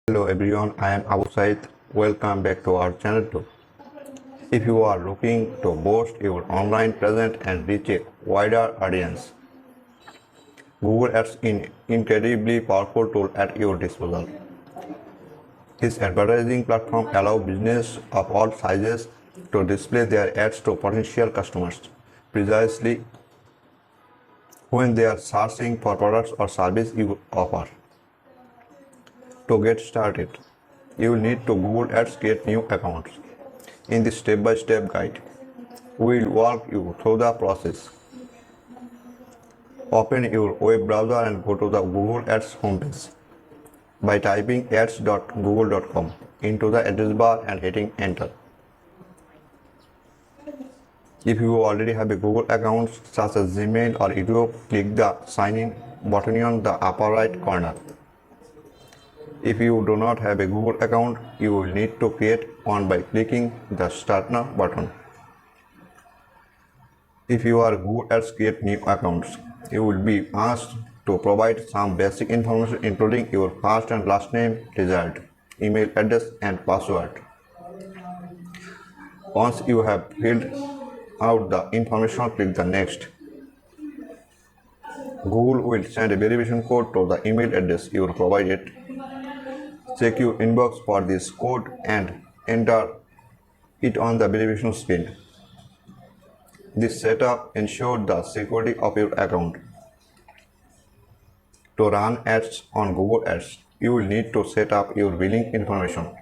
Hello everyone, I am StarSayed. Welcome back to our channel too. If you are looking to boost your online presence and reach a wider audience, Google Ads is an incredibly powerful tool at your disposal. This advertising platform allows businesses of all sizes to display their ads to potential customers precisely when they are searching for products or services you offer. To get started, you will need to Google Ads create new accounts. In this step-by-step guide, we will walk you through the process. Open your web browser and go to the Google Ads homepage by typing ads.google.com into the address bar and hitting enter. If you already have a Google account such as Gmail or YouTube, click the sign in button on the upper right corner. If you do not have a Google account, you will need to create one by clicking the Start Now button. If you are Google Ads create new accounts, you will be asked to provide some basic information including your first and last name, desired email address and password. Once you have filled out the information, click the next. Google will send a verification code to the email address you provided. Check your inbox for this code and enter it on the verification screen. This setup ensures the security of your account. To run ads on Google Ads, you will need to set up your billing information.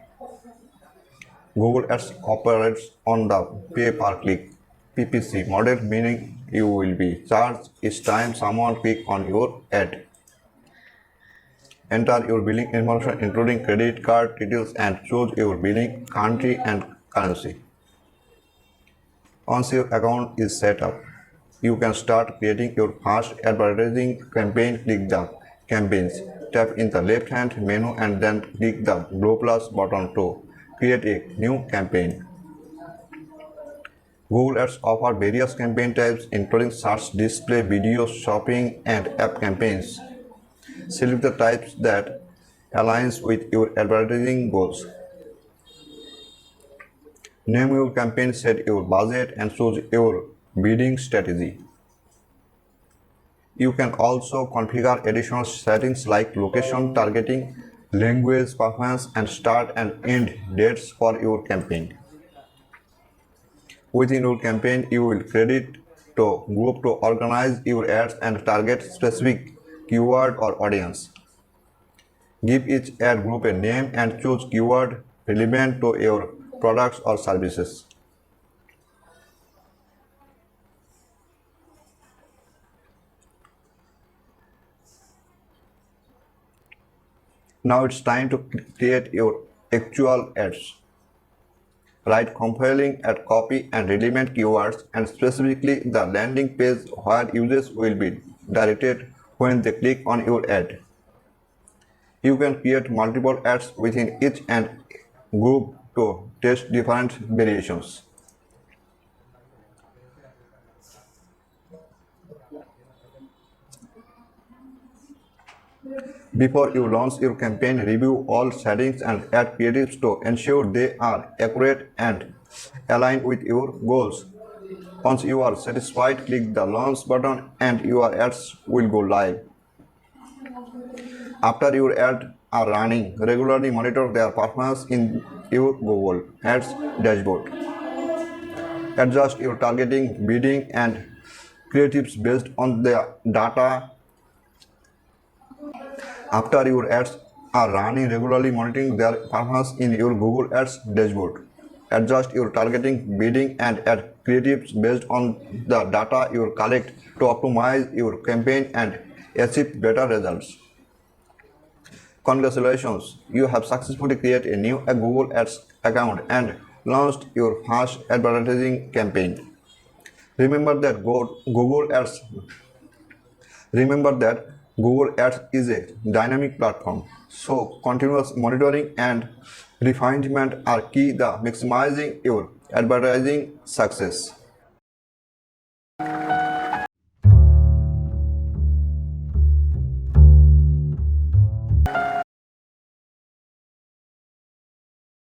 Google Ads operates on the pay-per-click model, meaning you will be charged each time someone clicks on your ad. Enter your billing information including credit card details and choose your billing country and currency. Once your account is set up, you can start creating your first advertising campaign. Click the Campaigns tab in the left-hand menu and then click the blue plus button to create a new campaign. Google Ads offers various campaign types including search, display, video, shopping, and app campaigns. Select the types that aligns with your advertising goals. Name your campaign, set your budget, and choose your bidding strategy. You can also configure additional settings like location targeting, language preference, and start and end dates for your campaign. Within your campaign, you will create to group to organize your ads and target specific keyword or audience. Give each ad group a name and choose keyword relevant to your products or services. Now it's time to create your actual ads. Write compelling ad copy and relevant keywords and specifically the landing page where users will be directed when they click on your ad. You can create multiple ads within each and group to test different variations. Before you launch your campaign, review all settings and ad creatives to ensure they are accurate and aligned with your goals. Once you are satisfied, click the launch button and your ads will go live. After your ads are running, regularly monitor their performance in your Google Ads dashboard. Adjust your targeting, bidding, and creatives based on the data. After your ads are running, regularly monitoring their performance in your Google Ads dashboard. Adjust your targeting, bidding, and ad creatives based on the data you collect to optimize your campaign and achieve better results. Congratulations, you have successfully created a new Google Ads account and launched your first advertising campaign. Remember that Google Ads is a dynamic platform, so continuous monitoring and refinement are key to maximizing your advertising success.